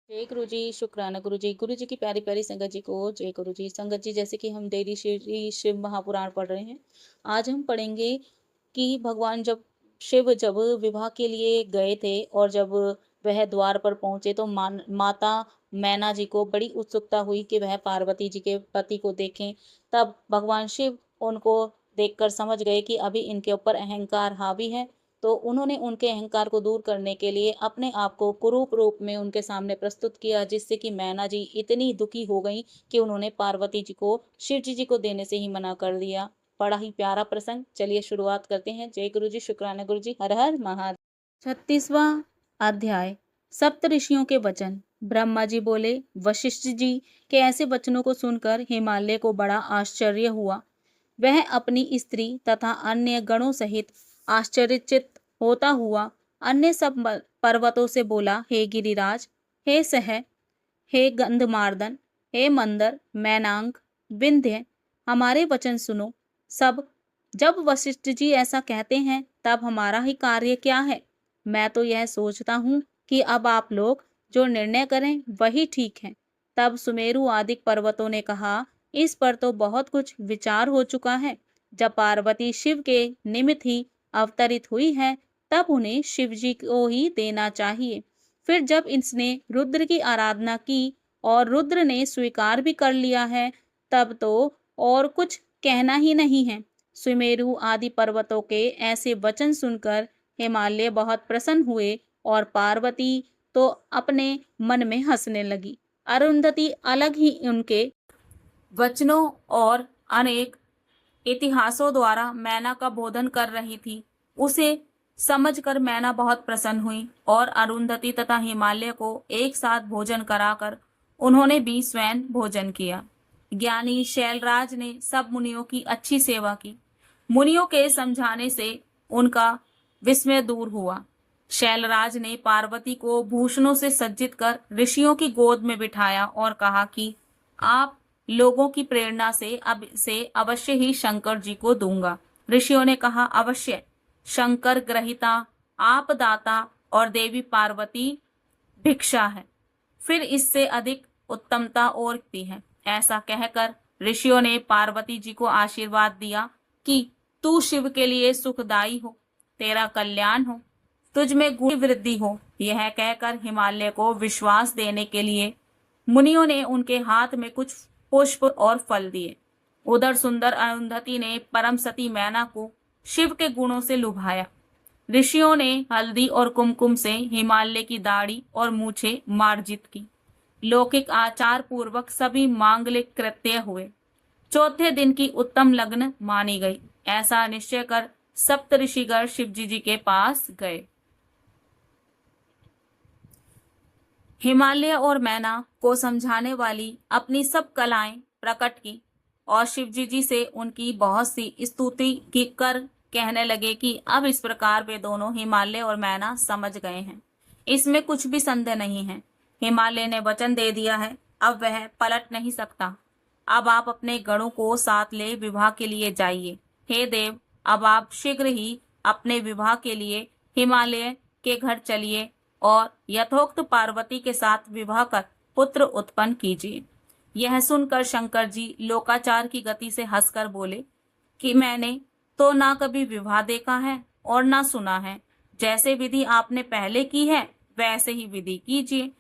जय गुरु जी, शुक्राना गुरु जी की प्यारी प्यारी संगत जी को जय गुरु जी। संगत जी, जैसे कि हम डेली श्री शिव महापुराण पढ़ रहे हैं, आज हम पढ़ेंगे कि भगवान जब विवाह के लिए गए थे और जब वह द्वार पर पहुंचे तो माता मैना जी को बड़ी उत्सुकता हुई कि वह पार्वती जी के पति को देखें। तब भगवान शिव उनको देखकर समझ गए कि अभी इनके ऊपर अहंकार हावी है। तो उन्होंने उनके अहंकार को दूर करने के लिए अपने आप को कुरूप रूप में उनके सामने प्रस्तुत किया, जिससे कि मैना जी इतनी दुखी हो गई कि उन्होंने पार्वती जी को शिव जी को देने से ही मना कर दिया। बड़ा ही प्यारा प्रसंग। चलिए शुरुआत करते हैं। जय गुरु जी, शुक्राना गुरु जी, हर हर महादेव। 36वां अध्याय। सप्त ऋषियों के वचन। ब्रह्मा जी बोले, वशिष्ठ जी के ऐसे वचनों को सुनकर हिमालय को बड़ा आश्चर्य हुआ। वह अपनी स्त्री तथा अन्य गणों सहित आश्चर्यचकित होता हुआ अन्य सब पर्वतों से बोला, हे गिरिराज, हे सह, हे गंधमार्दन, हे मंदर, मैनाक, विंध्य, हमारे वचन सुनो सब। जब वशिष्ठ जी ऐसा कहते हैं तब हमारा ही कार्य क्या है। मैं तो यह सोचता हूँ कि अब आप लोग जो निर्णय करें वही ठीक है। तब सुमेरु आदि पर्वतों ने कहा, इस पर तो बहुत कुछ विचार हो चुका है। जब पार्वती शिव के निमित्त ही अवतरित हुई है तब उन्हें शिव जी को ही देना चाहिए। फिर जब इसने रुद्र की आराधना की और रुद्र ने स्वीकार भी कर लिया है, तब तो और कुछ कहना ही नहीं है। सुमेरु आदि पर्वतों के ऐसे वचन सुनकर हिमालय बहुत प्रसन्न हुए और पार्वती तो अपने मन में हंसने लगी। अरुंधति अलग ही उनके वचनों और अनेक इतिहासों द्वारा मैना का बोधन कर रही थी। उसे समझकर मैना बहुत प्रसन्न हुई और अरुंधति तथा हिमालय को एक साथ भोजन कराकर उन्होंने भी स्वयं भोजन किया। ज्ञानी शैलराज ने सब मुनियों की अच्छी सेवा की। मुनियों के समझाने से उनका विस्मय दूर हुआ। शैलराज ने पार्वती को भूषणों से सज्जित कर ऋषियों की गोद में बिठाया और कहा कि आप लोगों की प्रेरणा से अब से अवश्य ही शंकर जी को दूंगा। ऋषियों ने कहा, अवश्य। शंकर ग्रहिता, आप दाता और देवी पार्वती भिक्षा है, फिर इससे अधिक उत्तमता और की है। ऐसा कहकर ऋषियों ने पार्वती जी को आशीर्वाद दिया कि तू शिव के लिए सुखदायी हो, तेरा कल्याण हो, तुझ में गुण वृद्धि हो। यह कहकर हिमालय को विश्वास देने के लिए मुनियों ने उनके हाथ में कुछ पुष्प और फल दिए। उधर सुंदर अरुंधति ने परम सती मैना को शिव के गुणों से लुभाया। ऋषियों ने हल्दी और कुमकुम से हिमालय की दाढ़ी और मूछें मार्जित की। लौकिक आचार पूर्वक सभी मांगलिक कृत्य हुए। चौथे दिन की उत्तम लग्न मानी गई। ऐसा निश्चय कर सप्त ऋषिगण शिव जी के पास गए। हिमालय और मैना को समझाने वाली अपनी सब कलाएं प्रकट की और शिवजी जी से उनकी बहुत सी स्तुति की कर कहने लगे कि अब इस प्रकार वे दोनों हिमालय और मैना समझ गए हैं, इसमें कुछ भी संदेह नहीं है। हिमालय ने वचन दे दिया है, अब वह पलट नहीं सकता। अब आप अपने गणों को साथ ले विवाह के लिए जाइए। हे देव, अब आप शीघ्र ही अपने विवाह के लिए हिमालय के घर चलिए और यथोक्त पार्वती के साथ विवाह कर पुत्र उत्पन्न कीजिए। यह सुनकर शंकर जी लोकाचार की गति से हंसकर बोले कि मैंने तो ना कभी विवाह देखा है और ना सुना है। जैसे विधि आपने पहले की है वैसे ही विधि कीजिए।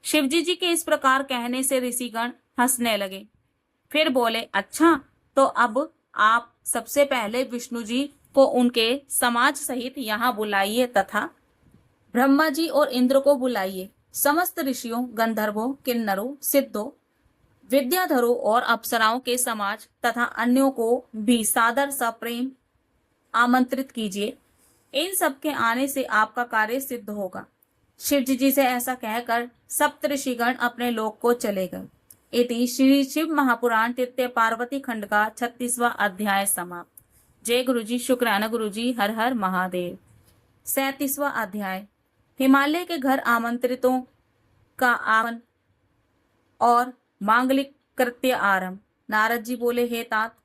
शिवजी जी के इस प्रकार कहने से ऋषिगण हंसने लगे। फिर बोले, अच्छा, तो अब आप सबसे पहले विष्णु जी को उनके समाज सहित यहाँ बुलाइए तथा ब्रह्मा जी और इंद्र को बुलाइए। समस्त ऋषियों, गंधर्वों, किन्नरों, सिद्धों, विद्याधरों और अप्सराओं के समाज तथा अन्यों को भी सादर सप्रेम आमंत्रित कीजिए। इन सब के आने से आपका कार्य सिद्ध होगा। शिव जी से ऐसा कहकर सप्त ऋषिगण अपने लोक को चले गए। इति श्री शिव महापुराण तृतीय पार्वती खंड का 36वां अध्याय समाप्त। जय गुरु जी, शुक्राना गुरु जी, हर हर महादेव। 37वां अध्याय। हिमालय के घर आमंत्रितों का आगमन और मांगलिक कृत्य आरंभ। नारद जी बोले, हे तात,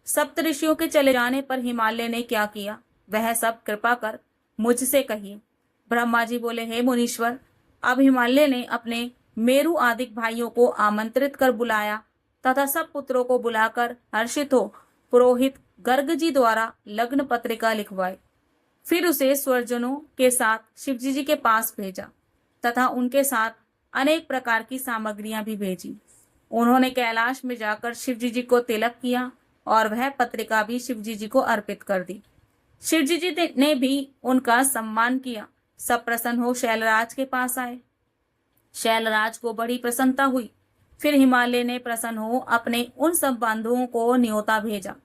सप्त ऋषियों के चले जाने पर हिमालय ने क्या किया वह सब कृपा कर मुझसे कहिए। ब्रह्मा जी बोले, हे मुनीश्वर, अब हिमालय ने अपने मेरु आदि भाइयों को आमंत्रित कर बुलाया तथा सब पुत्रों को बुलाकर हर्षित हो पुरोहित गर्ग जी द्वारा लग्न पत्रिका लिखवाई। फिर उसे स्वरजनों के साथ शिवजी जी के पास भेजा तथा उनके साथ अनेक प्रकार की सामग्रियां भी भेजी। उन्होंने कैलाश में जाकर शिवजी जी को तिलक किया और वह पत्रिका भी शिवजी जी को अर्पित कर दी। शिवजी जी ने भी उनका सम्मान किया। सब प्रसन्न हो शैलराज के पास आए। शैलराज को बड़ी प्रसन्नता हुई। फिर हिमालय ने प्रसन्न हो अपने उन सब बंधुओं को न्योता भेजा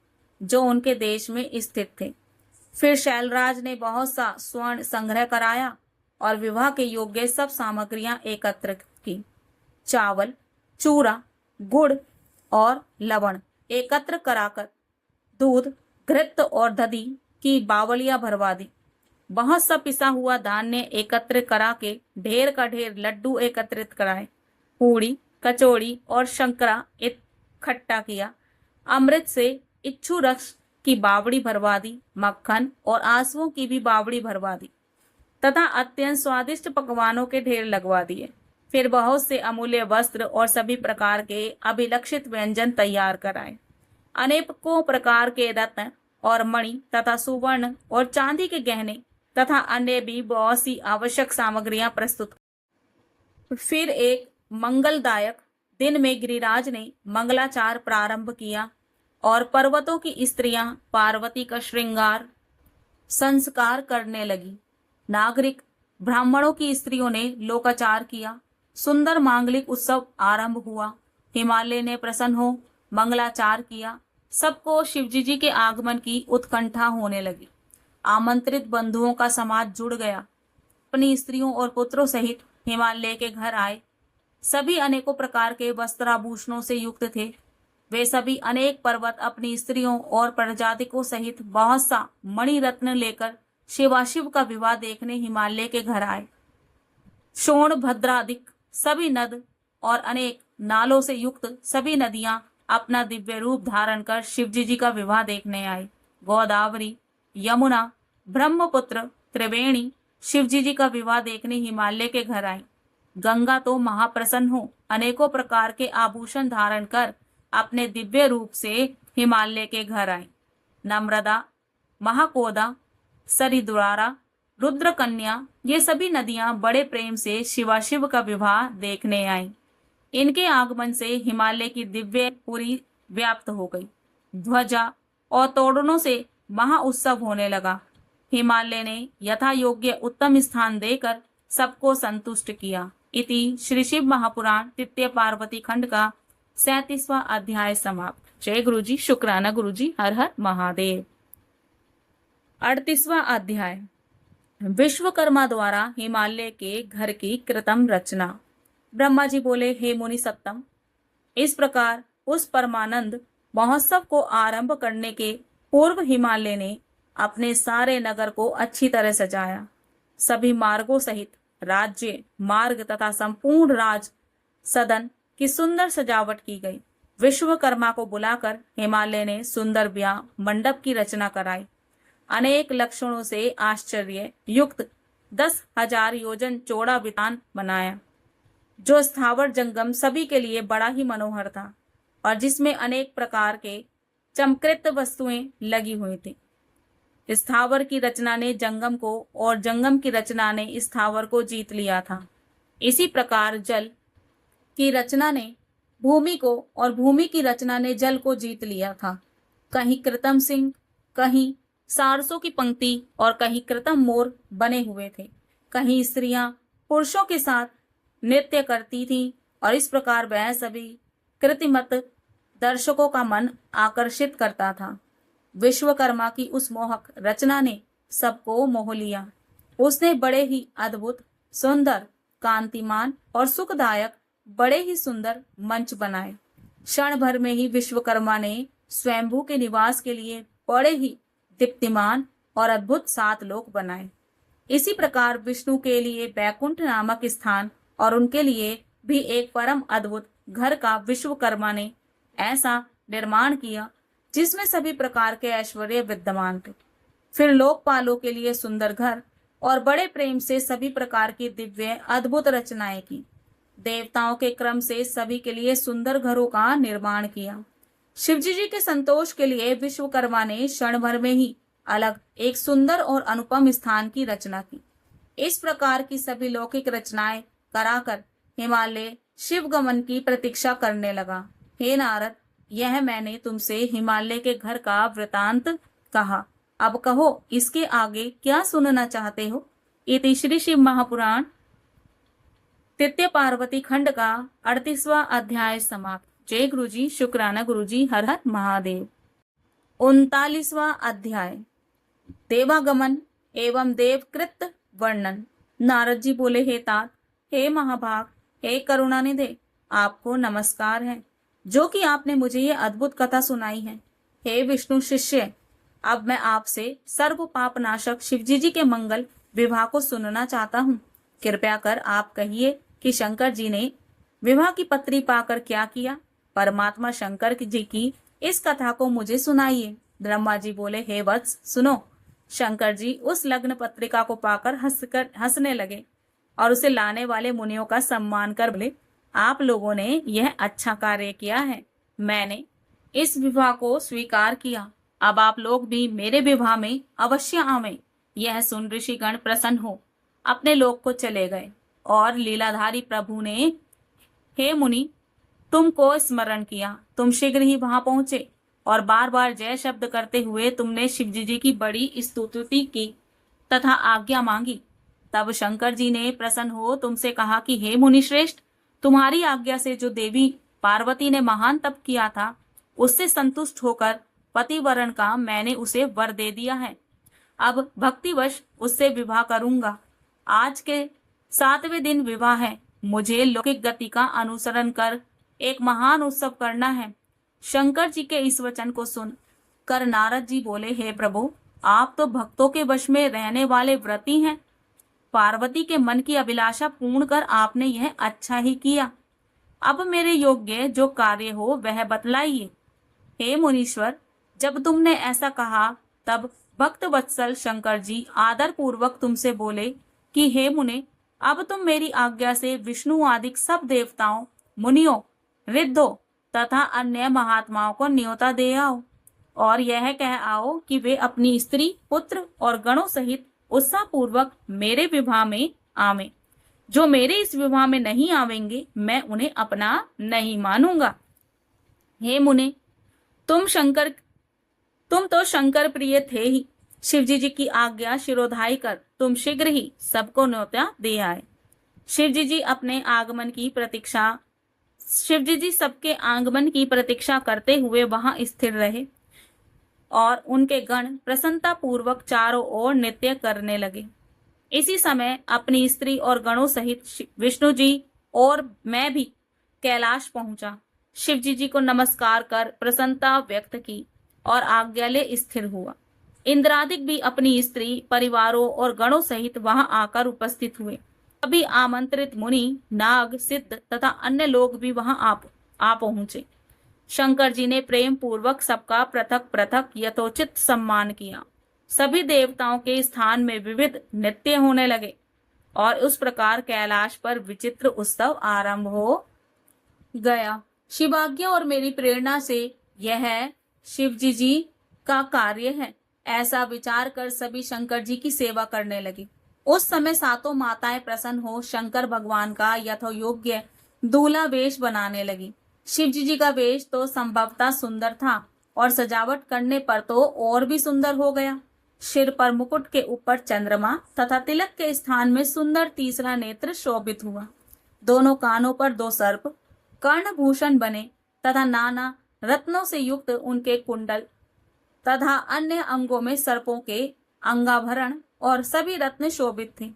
जो उनके देश में स्थित थे। फिर शैलराज ने बहुत सा स्वर्ण संग्रह कराया और विवाह के योग्य सब सामग्रियां एकत्र की। चावल, चूरा, गुड़ और लवण एकत्र कराकर दूध, घृत और दधी की बावलियां भरवा दी। बहुत सा पिसा हुआ धान्य एकत्र करा के ढेर का ढेर लड्डू एकत्रित कराए। पूड़ी, कचौड़ी और शंकरा इकट्ठा किया। अमृत से इच्छू रस की बावड़ी भरवा दी। मक्खन और आंसुओं की भी बावड़ी भरवा दी तथा अत्यंत स्वादिष्ट पकवानों के ढेर लगवा दिए। फिर बहुत से अमूल्य वस्त्र और सभी प्रकार के अभिलक्षित व्यंजन तैयार कराए। अनेकों प्रकार के रत्न और मणि तथा सुवर्ण और चांदी के गहने तथा अन्य भी बहुत सी आवश्यक सामग्रियां प्रस्तुत। फिर एक मंगलदायक दिन में गिरिराज ने मंगलाचार प्रारंभ किया और पर्वतों की स्त्रियां पार्वती का श्रृंगार संस्कार करने लगी। नागरिक ब्राह्मणों की स्त्रियों ने लोकाचार किया। सुंदर मांगलिक उत्सव आरंभ हुआ। हिमालय ने प्रसन्न हो मंगलाचार किया। सबको शिवजी जी के आगमन की उत्कंठा होने लगी। आमंत्रित बंधुओं का समाज जुड़ गया। अपनी स्त्रियों और पुत्रों सहित हिमालय के घर आए। सभी अनेकों प्रकार के वस्त्राभूषणों से युक्त थे। वे सभी अनेक पर्वत अपनी स्त्रियों और प्रजातिकों सहित बहुत सा मणि रत्न लेकर शिवाशिव का विवाह देखने हिमालय के घर आए। शोण भद्रादिक सभी नद और अनेक नालों से युक्त सभी नदियां अपना दिव्य रूप धारण कर शिवजी जी का विवाह देखने आई। गोदावरी, यमुना, ब्रह्मपुत्र, त्रिवेणी शिवजी जी का विवाह देखने हिमालय के घर आई। गंगा तो महाप्रसन्न हो अनेकों प्रकार के आभूषण धारण कर अपने दिव्य रूप से हिमालय के घर आई। नम्रदा, महाकोदा, सरिद्वारा, रुद्रकन्या ये सभी नदियां बड़े प्रेम से शिवाशिव का विवाह देखने आई। इनके आगमन से हिमालय की दिव्य पुरी व्याप्त हो गई। ध्वजा और तोरणों से महा उत्सव होने लगा। हिमालय ने यथा योग्य उत्तम स्थान देकर सबको संतुष्ट किया। इति श्री शिव महापुराण तृतीय पार्वती खंड का 37वां अध्याय समाप्त। जय गुरु जी, शुक्राना गुरु जी, हर हर महादेव। 38वां अध्याय विश्वकर्मा द्वारा हिमालय के घर की कृतम रचना। ब्रह्मा जी बोले, हे मुनि सत्तम, इस प्रकार उस परमानंद महोत्सव को आरंभ करने के पूर्व हिमालय ने अपने सारे नगर को अच्छी तरह सजाया। सभी मार्गों सहित राज्य मार्ग तथा संपूर्ण राज सदन की सुंदर सजावट की गई। विश्वकर्मा को बुलाकर हिमालय ने सुंदर ब्याह मंडप की रचना कराई। अनेक लक्षणों से आश्चर्य युक्त 10,000 योजन चौड़ा वितान बनाया, जो स्थावर जंगम सभी के लिए बड़ा ही मनोहर था और जिसमें अनेक प्रकार के चमकृत वस्तुएं लगी हुई थी। स्थावर की रचना ने जंगम को और जंगम की रचना ने स्थावर को जीत लिया था। इसी प्रकार जल की रचना ने भूमि को और भूमि की रचना ने जल को जीत लिया था। कहीं कृतम सिंह, कहीं सारसों की पंक्ति और कहीं कृतम मोर बने हुए थे। कहीं स्त्रियां पुरुषों के साथ नृत्य करती थीं और इस प्रकार वह सभी कृतिमत दर्शकों का मन आकर्षित करता था। विश्वकर्मा की उस मोहक रचना ने सबको मोह लिया। उसने बड़े ही अद्भुत, सुंदर, कांतिमान और सुखदायक बड़े ही सुंदर मंच बनाए। क्षण भर में ही विश्वकर्मा ने स्वयंभू के निवास के लिए बड़े ही दीप्तिमान और अद्भुत 7 लोक बनाए। इसी प्रकार विष्णु के लिए बैकुंठ नामक स्थान और उनके लिए भी एक परम अद्भुत घर का विश्वकर्मा ने ऐसा निर्माण किया जिसमें सभी प्रकार के ऐश्वर्य विद्यमान थे। फिर लोकपालों के लिए सुंदर घर और बड़े प्रेम से सभी प्रकार की दिव्य अद्भुत रचनाएं की। देवताओं के क्रम से सभी के लिए सुंदर घरों का निर्माण किया। शिवजी जी के संतोष के लिए विश्वकर्मा ने क्षण भर में ही अलग एक सुंदर और अनुपम स्थान की रचना की। इस प्रकार की सभी लौकिक रचनाएं कराकर हिमालय शिव गमन की प्रतीक्षा करने लगा। हे नारद, यह मैंने तुमसे हिमालय के घर का वृतांत कहा। अब कहो, इसके आगे क्या सुनना चाहते हो। इति श्री शिव महापुराण तृतीय पार्वती खंड का 38वां अध्याय समाप्त। जय गुरु जी, शुक्राना गुरु जी, हर हर महादेव। 39वां अध्याय देवागमन एवं देवकृत वर्णन। नारद जी बोले, हे तात, हे महाभाग, हे करुणानिधे, आपको नमस्कार है जो कि आपने मुझे ये अद्भुत कथा सुनाई है। हे विष्णु शिष्य, अब मैं आपसे सर्व पाप नाशक शिवजी जी के मंगल विवाह को सुनना चाहता हूँ। कृपया कर आप कहिए कि शंकर जी ने विवाह की पत्री पाकर क्या किया। परमात्मा शंकर जी की इस कथा को मुझे सुनाइए। ब्रह्मा जी बोले, हे वत्स, सुनो। शंकर जी उस लग्न पत्रिका को पाकर हंसने लगे और उसे लाने वाले मुनियों का सम्मान कर बोले, आप लोगों ने यह अच्छा कार्य किया है। मैंने इस विवाह को स्वीकार किया। अब आप लोग भी मेरे विवाह में अवश्य आवें। यह सुन ऋषिगण प्रसन्न हो अपने लोक को चले गए और लीलाधारी प्रभु ने, हे मुनि, तुमको स्मरण किया। तुम शीघ्र ही वहां पहुंचे और बार बार जय शब्द करते हुए तुमने शिवजी जी की बड़ी स्तुति की तथा आज्ञा मांगी। तब शंकर जी ने प्रसन्न हो तुमसे कहा कि हे मुनि श्रेष्ठ, तुम्हारी आज्ञा से जो देवी पार्वती ने महान तप किया था, उससे संतुष्ट होकर पतिवरण का मैंने उसे वर दे दिया है। अब भक्तिवश उससे विवाह करूंगा। आज के 7वें दिन विवाह है। मुझे लौकिक गति का अनुसरण कर एक महान उत्सव करना है। शंकर जी के इस वचन को सुन कर नारद जी बोले, हे प्रभु, आप तो भक्तों के वश में रहने वाले व्रती हैं। पार्वती के मन की अभिलाषा पूर्ण कर आपने यह अच्छा ही किया। अब मेरे योग्य जो कार्य हो वह बतलाइए। हे मुनीश्वर, जब तुमने ऐसा कहा तब भक्त वत्सल शंकर जी आदर पूर्वक तुमसे बोले कि हे मुने, अब तुम मेरी आज्ञा से विष्णु आदि सब देवताओं, मुनियों, रिद्धों तथा अन्य महात्माओं को न्योता दे आओ और यह कह आओ कि वे अपनी स्त्री, पुत्र और गणों सहित उत्साह पूर्वक मेरे विवाह में आवें। जो मेरे इस विवाह में नहीं आवेंगे, मैं उन्हें अपना नहीं मानूंगा। हे मुने, तुम तो शंकर प्रिय थे ही। शिवजी जी की आज्ञा शिरोधाई कर तुम शीघ्र ही सबको न्योता दे आए। शिवजी जी सबके आगमन की प्रतीक्षा करते हुए वहां स्थिर रहे और उनके गण प्रसन्नता पूर्वक चारों ओर नृत्य करने लगे। इसी समय अपनी स्त्री और गणों सहित विष्णु जी और मैं भी कैलाश पहुंचा। शिवजी जी को नमस्कार कर प्रसन्नता व्यक्त की और आज्ञा ले स्थिर हुआ। इंद्रादिक भी अपनी स्त्री, परिवारों और गणों सहित वहां आकर उपस्थित हुए। सभी आमंत्रित मुनि, नाग, सिद्ध तथा अन्य लोग भी वहां आ पहुंचे। शंकर जी ने प्रेम पूर्वक सबका पृथक पृथक यथोचित सम्मान किया। सभी देवताओं के स्थान में विविध नृत्य होने लगे और उस प्रकार कैलाश पर विचित्र उत्सव आरंभ हो गया। शिवाज्ञा और मेरी प्रेरणा से यह शिवजी जी का कार्य है, ऐसा विचार कर सभी शंकर जी की सेवा करने लगे। उस समय सातों माताएं प्रसन्न हो शंकर भगवान का यथोयोग्य दूल्हा वेश बनाने लगी। शिवजी जी का वेश तो संभवतः सुंदर था और सजावट करने पर तो और भी सुंदर हो गया। सिर पर मुकुट के ऊपर चंद्रमा तथा तिलक के स्थान में सुंदर तीसरा नेत्र शोभित हुआ। दोनों कानों पर 2 सर्प कर्णभूषण बने तथा नाना रत्नों से युक्त उनके कुंडल तथा अन्य अंगों में सर्पों के अंगाभरण और सभी रत्न शोभित थे।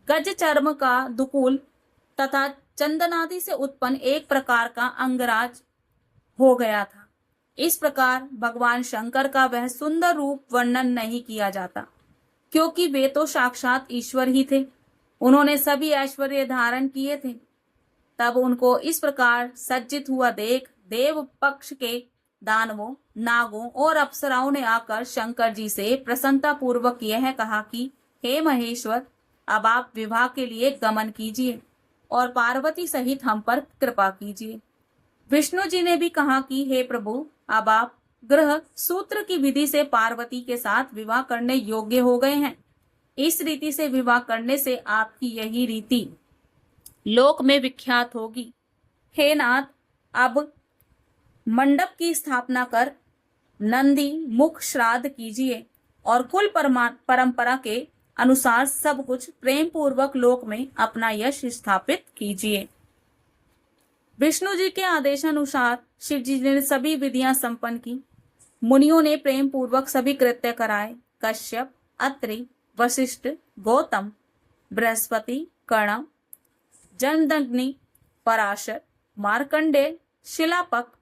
गज चर्म का दुकूल तथा चंदनादि से उत्पन्न एक प्रकार का अंगराज हो गया था। इस प्रकार भगवान शंकर का वह सुंदर रूप वर्णन नहीं किया जाता, क्योंकि वे तो साक्षात ईश्वर ही थे। उन्होंने सभी ऐश्वर्य धारण किए थे। तब उनको इस प्रकार सज्जित हुआ देख देव पक्ष के दानवों, नागों और अप्सराओं ने आकर शंकर जी से प्रसन्नता पूर्वक यह कहा कि हे महेश्वर, अब आप विवाह के लिए गमन कीजिए। और पार्वती सहित हम पर कृपा कीजिए। विष्णु जी ने भी कहा कि हे प्रभु, अब आप ग्रह सूत्र की विधि से पार्वती के साथ विवाह करने योग्य हो गए हैं। इस रीति से विवाह करने से आपकी यही रीति लोक में विख्यात होगी। हे नाथ, अब मंडप की स्थापना कर नंदी मुख श्राद्ध कीजिए और कुल परंपरा के अनुसार सब कुछ प्रेम पूर्वक लोक में अपना यश स्थापित कीजिए। विष्णु जी के आदेशानुसार शिव जी ने सभी विधियां संपन्न की। मुनियों ने प्रेम पूर्वक सभी कृत्य कराए। कश्यप, अत्रि, वशिष्ठ, गौतम, बृहस्पति, कर्ण, जमदग्नि, पराशर, मार्कंडेय, शिलापक,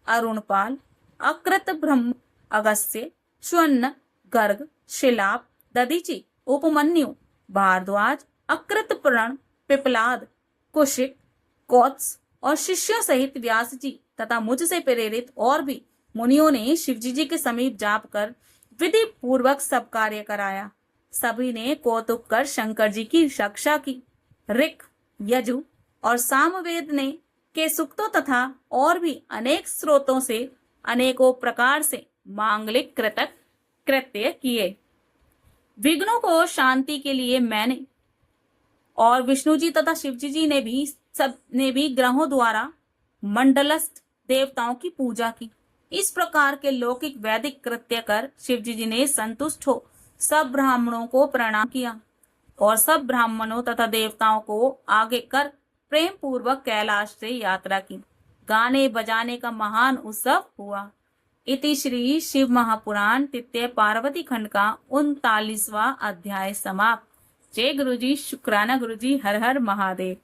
अरुणपाल, अकृत ब्रह्म, अगस्त्य, स्वर्ण, गर्ग, शिलाप, दधीचि, उपमन्यु, भारद्वाज, अकृत प्रण, पिपलाद, कुशिक, कौत्स और शिष्यों सहित व्यास जी तथा मुझसे प्रेरित और भी मुनियों ने शिवजी जी के समीप जाप कर विधि पूर्वक सब कार्य कराया। सभी ने कौतुक कर शंकर जी की रक्षा की। ऋक, यजु और सामवेद ने के सूक्तों तथा और भी अनेक स्रोतों से अनेकों प्रकार से मांगलिक कृत्य किए। विघ्नों को शांति के लिए मैंने और विष्णु जी तथा शिवजी जी ने भी ग्रहों द्वारा मंडलस्थ देवताओं की पूजा की। इस प्रकार के लौकिक वैदिक कृत्य कर शिवजी जी ने संतुष्ट हो सब ब्राह्मणों को प्रणाम किया और सब ब्राह्मणों तथा देवताओं को आगे कर प्रेम पूर्वक कैलाश से यात्रा की। गाने बजाने का महान उत्सव हुआ। इति श्री शिव महापुराण तृतीय पार्वती खंड का 39वां अध्याय समाप्त। जय गुरु जी, शुक्राना गुरु जी, हर हर महादेव।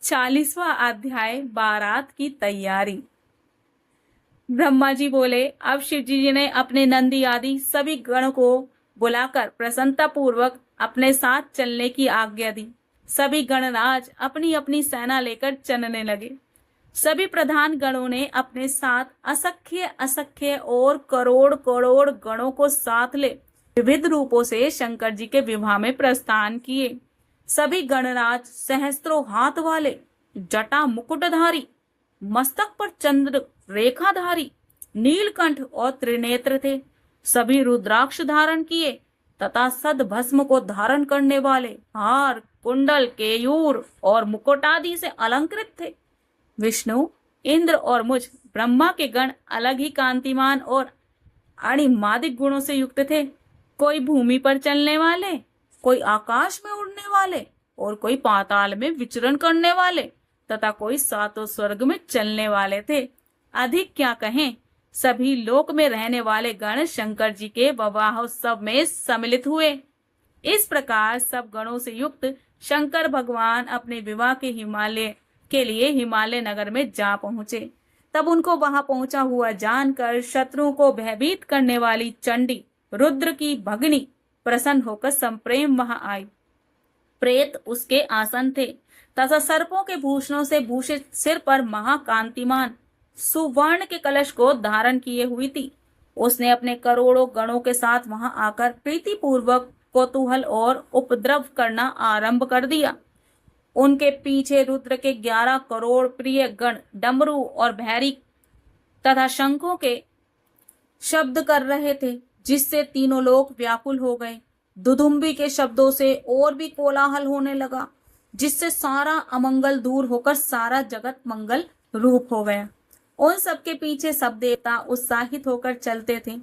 40वां अध्याय, बारात की तैयारी। ब्रह्मा जी बोले, अब शिव जी ने अपने नंदी आदि सभी गण को बुलाकर प्रसन्नता पूर्वक अपने साथ चलने की आज्ञा दी। सभी गणराज अपनी अपनी सेना लेकर चलने लगे। सभी प्रधान गणों ने अपने साथ असंख्य असंख्य और करोड़ करोड़ गणों को साथ ले विविध रूपों से शंकर जी के विवाह में प्रस्थान किए। सभी गणराज सहस्त्रों हाथ वाले, जटा मुकुटधारी, मस्तक पर चंद्र रेखाधारी, नीलकंठ और त्रिनेत्र थे। सभी रुद्राक्ष धारण किए तथा सद भस्म को धारण करने वाले हार, कुंडल, केयूर और मुकुट आदि से अलंकृत थे। विष्णु, इंद्र और मुझ ब्रह्मा के गण अलग ही कांतिमान और अणिमादिक गुणों से युक्त थे। कोई भूमि पर चलने वाले, कोई आकाश में उड़ने वाले और कोई पाताल में विचरण करने वाले तथा कोई सातों स्वर्ग में चलने वाले थे। अधिक क्या कहें, सभी लोक में रहने वाले गण शंकर जी के विवाहोत्सव में सम्मिलित हुए। इस प्रकार सब गणों से युक्त शंकर भगवान अपने विवाह के लिए हिमालय नगर में जा पहुंचे। तब उनको वहां पहुंचा हुआ जानकर शत्रुओं को भयभीत करने वाली चंडी, रुद्र की भगिनी, प्रसन्न होकर संप्रेम वहां आई। प्रेत उसके आसन थे तथा सर्पों के भूषणों से भूषित सिर पर महाकांतिमान सुवर्ण के कलश को धारण किए हुई थी। उसने अपने करोड़ों गणों के साथ वहां आकर प्रीति पूर्वक कौतूहल और उपद्रव करना आरंभ कर दिया। उनके पीछे रुद्र के 11 करोड़ प्रिय गण डमरू और भैरी तथा शंखों के शब्द कर रहे थे, जिससे तीनों लोग व्याकुल हो गए। दुदुम्बी के शब्दों से और भी कोलाहल होने लगा, जिससे सारा अमंगल दूर होकर सारा जगत मंगल रूप हो गया। उन सबके पीछे सब देवता उत्साहित होकर चलते थे।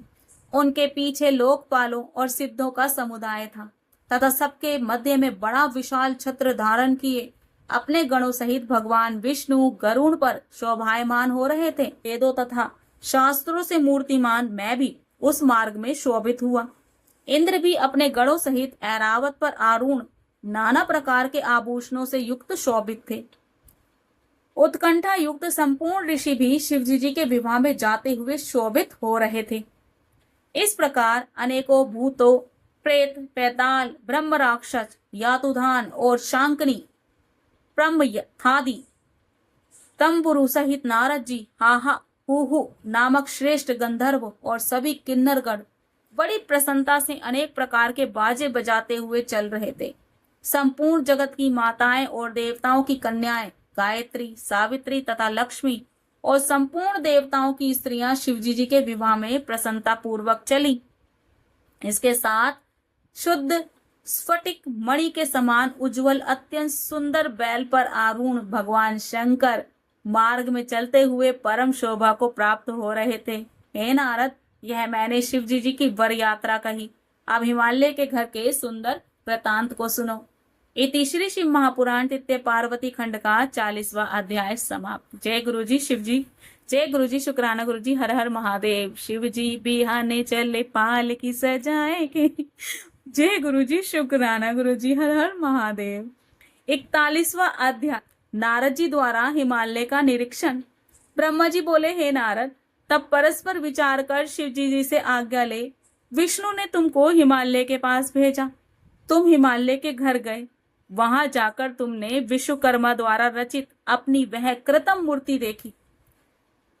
उनके पीछे लोकपालों और सिद्धों का समुदाय था तथा सबके मध्य में बड़ा विशाल छत्र धारण किए अपने गणों सहित भगवान विष्णु गरुड़ पर शोभायमान हो रहे थे। वेदों तथा शास्त्रों से मूर्तिमान मैं भी उस मार्ग में शोभित हुआ। इंद्र भी अपने गणों सहित ऐरावत पर आरूढ़ नाना प्रकार के आभूषणों से युक्त शोभित थे। उत्कंठा युक्त संपूर्ण ऋषि भी शिवजी जी के विवाह में जाते हुए शोभित हो रहे थे। इस प्रकार अनेकों भूतों, प्रेत, पैताल, ब्रह्म राक्षस, यातुधान और शांकनी, ब्रह्मथादि, तंबुरु सहित नारद जी, हाहा हूहू नामक श्रेष्ठ गंधर्व और सभी किन्नरगण बड़ी प्रसन्नता से अनेक प्रकार के बाजे बजाते हुए चल रहे थे। संपूर्ण जगत की माताएं और देवताओं की कन्याएं गायत्री, सावित्री तथा लक्ष्मी और संपूर्ण देवताओं की स्त्रियां शिवजी जी के विवाह में प्रसन्नता पूर्वक चली। इसके साथ शुद्ध स्फटिक मणि के समान उज्जवल अत्यंत सुंदर बैल पर आरूढ़ भगवान शंकर मार्ग में चलते हुए परम शोभा को प्राप्त हो रहे थे। हे नारद, यह मैंने शिवजी जी की वर यात्रा कही। अब हिमालय के घर के सुंदर वृतांत को सुनो। इति श्री शिव महापुराण तृतीय पार्वती खंड का 40वां अध्याय समाप्त। जय गुरु जी शिव जी, जय गुरु जी शुक्राना गुरु जी, हर हर महादेव। शिव जी बिहाने चले पाल की सजाए के। जय गुरु जी शुक्राना गुरु जी, हर हर महादेव। 41वां अध्याय, नारद जी द्वारा हिमालय का निरीक्षण। ब्रह्मा जी बोले, हे नारद, तब परस्पर विचार कर शिव जी से आज्ञा ले विष्णु ने तुमको हिमालय के पास भेजा। तुम हिमालय के घर गए। वहां जाकर तुमने विश्वकर्मा द्वारा रचित अपनी वह कृत्रिम मूर्ति देखी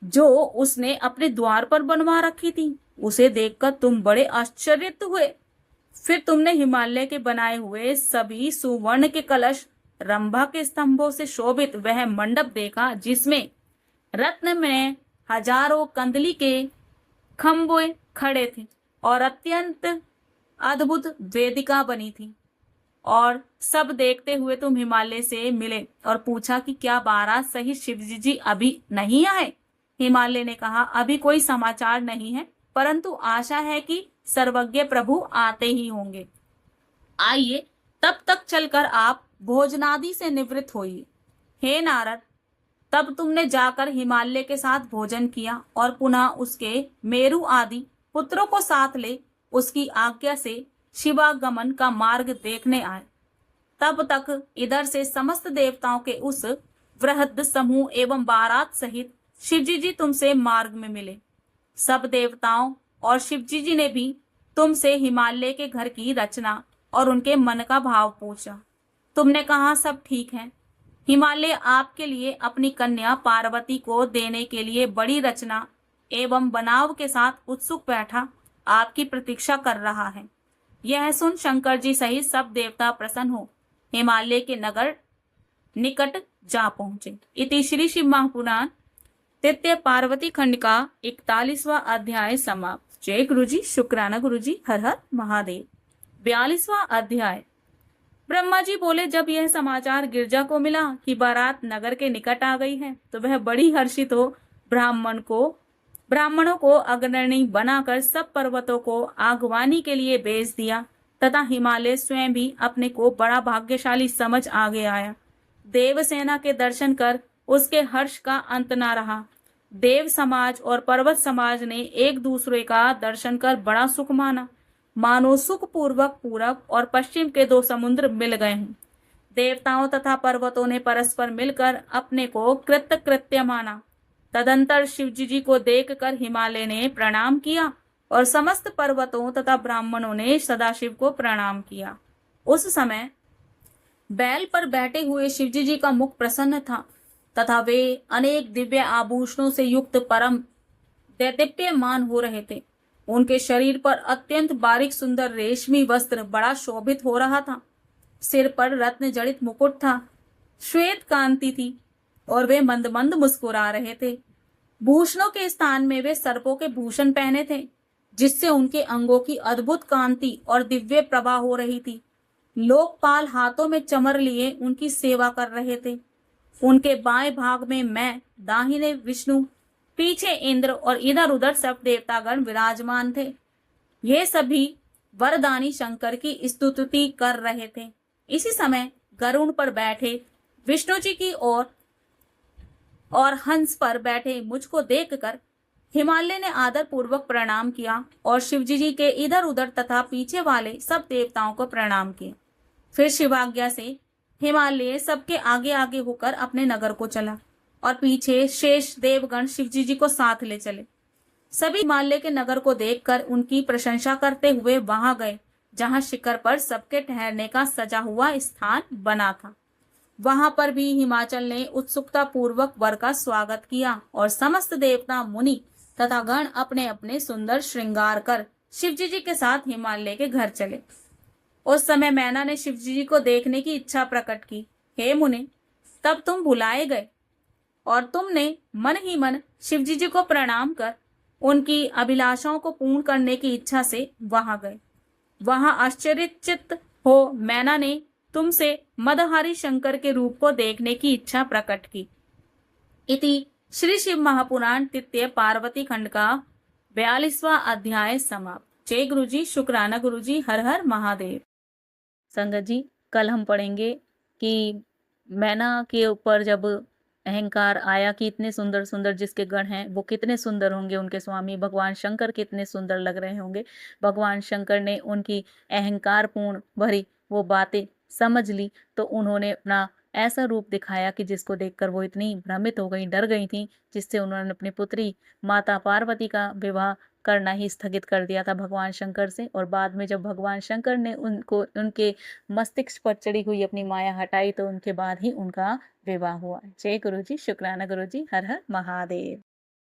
जो उसने अपने द्वार पर बनवा रखी थी। उसे देखकर तुम बड़े आश्चर्यित हुए। फिर तुमने हिमालय के बनाए हुए सभी सुवर्ण के कलश, रंभा के स्तंभों से शोभित वह मंडप देखा जिसमें रत्न में हजारों कंदली के खंभे खड़े थे और अत्यंत अद्भुत वेदिका बनी थी। और सब देखते हुए तुम हिमालय से मिले और पूछा कि क्या बारात सहित शिवजी जी अभी नहीं आए। हिमालय ने कहा, अभी कोई समाचार नहीं है, परंतु आशा है कि सर्वज्ञ प्रभु आते ही होंगे। आइए तब तक चलकर आप भोजनादि से निवृत्त होइए। हे नारद, तब तुमने जाकर हिमालय के साथ भोजन किया और पुनः उसके मेरु आदि पुत्रों को साथ ले उसकी आज्ञा से शिवागमन का मार्ग देखने आए। तब तक इधर से समस्त देवताओं के उस वृहद समूह एवं बारात सहित शिवजी जी तुमसे मार्ग में मिले। सब देवताओं और शिवजी जी ने भी तुमसे हिमालय के घर की रचना और उनके मन का भाव पूछा। तुमने कहा सब ठीक है। हिमालय आपके लिए अपनी कन्या पार्वती को देने के लिए बड़ी रचना एवं बनाव के साथ उत्सुक बैठा आपकी प्रतीक्षा कर रहा है। यह सुन शंकर जी सहित सब देवता प्रसन्न हो हिमालय के नगर निकट जा पहुंचे। इति श्री शिव महापुराण तृतीय पार्वती खंड का 41वां अध्याय समाप्त। जय गुरु जी शुक्राना गुरु जी, हर हर महादेव। 42वां अध्याय। ब्रह्मा जी बोले, जब यह समाचार गिरजा को मिला कि बारात नगर के निकट आ गई है तो वह बड़ी हर्षित हो ब्राह्मणों को अग्रणी बनाकर सब पर्वतों को आगवानी के लिए भेज दिया तथा हिमालय स्वयं भी अपने को बड़ा भाग्यशाली समझ आगे आया। देवसेना के दर्शन कर उसके हर्ष का अंत न रहा। देव समाज और पर्वत समाज ने एक दूसरे का दर्शन कर बड़ा सुख माना, मानो सुख पूर्वक पूरब और पश्चिम के दो समुद्र मिल गए हों। देवताओं तथा पर्वतों ने परस्पर मिलकर अपने को कृत्य माना। तदंतर शिवजी जी को देखकर हिमालय ने प्रणाम किया और समस्त पर्वतों तथा ब्राह्मणों ने सदाशिव को प्रणाम किया। उस समय बैल पर बैठे हुए शिवजी जी का मुख प्रसन्न था तथा वे अनेक दिव्य आभूषणों से युक्त परम दैदीप्यमान हो रहे थे। उनके शरीर पर अत्यंत बारीक सुंदर रेशमी वस्त्र बड़ा शोभित हो रहा था। सिर पर रत्न जड़ित मुकुट था, श्वेत कांति थी और वे मंद मंद मुस्कुरा रहे थे। भूषणों के स्थान में वे सर्पों के भूषण पहने थे जिससे उनके अंगों की अद्भुत कांति और दिव्य प्रभा हो रही थी। लोकपाल हाथों में चमर लिए उनकी सेवा कर रहे थे। उनके बाएं भाग में मैं, दाहिने विष्णु, पीछे इंद्र और इधर उधर सब देवतागण विराजमान थे। ये सभी वरदानी शंकर की स्तुति कर रहे थे। इसी समय गरुड़ पर बैठे विष्णु जी की और हंस पर बैठे मुझको देखकर हिमालय ने आदर पूर्वक प्रणाम किया और शिवजी जी के इधर उधर तथा पीछे वाले सब देवताओं को प्रणाम किया। फिर शिवाज्ञा से हिमालय सबके आगे आगे होकर अपने नगर को चला और पीछे शेष देवगण शिवजी जी को साथ ले चले। सभी हिमालय के नगर को देखकर उनकी प्रशंसा करते हुए वहां गए जहां शिखर पर सबके ठहरने का सजा हुआ स्थान बना था। वहां पर भी हिमाचल ने उत्सुकता पूर्वक वर का स्वागत किया और समस्त देवता मुनि तथा गण अपने अपने सुंदर श्रृंगार कर शिवजी जी के साथ हिमालय के घर चले। उस समय मैना ने शिव जी को देखने की इच्छा प्रकट की। हे मुने, तब तुम बुलाए गए और तुमने मन ही मन शिव जी को प्रणाम कर उनकी अभिलाषाओं को पूर्ण करने की इच्छा से वहां गए। वहां आश्चर्यचकित हो मैना ने तुमसे मदहारी शंकर के रूप को देखने की इच्छा प्रकट की। इति श्री शिव महापुराण तृतीय पार्वती खंड का 42वां अध्याय समाप्त। जय गुरु जी, शुक्राना गुरु जी, हर हर महादेव। संगत जी, कल हम पढ़ेंगे कि मैना के ऊपर जब अहंकार आया कि इतने सुंदर सुंदर जिसके गण हैं वो कितने सुंदर होंगे, उनके स्वामी भगवान शंकर कितने सुंदर लग रहे होंगे। भगवान शंकर ने उनकी अहंकार पूर्ण भरी वो बातें समझ ली तो उन्होंने अपना ऐसा रूप दिखाया कि जिसको देखकर वो इतनी भ्रमित हो गई, डर गई थी, जिससे उन्होंने अपनी पुत्री माता पार्वती का विवाह करना ही स्थगित कर दिया था भगवान शंकर से। और बाद में जब भगवान शंकर ने उनको उनके मस्तिष्क पर चढ़ी हुई अपनी माया हटाई तो उनके बाद ही उनका विवाह हुआ। जय गुरु जी, शुक्राना गुरु जी, हर हर महादेव।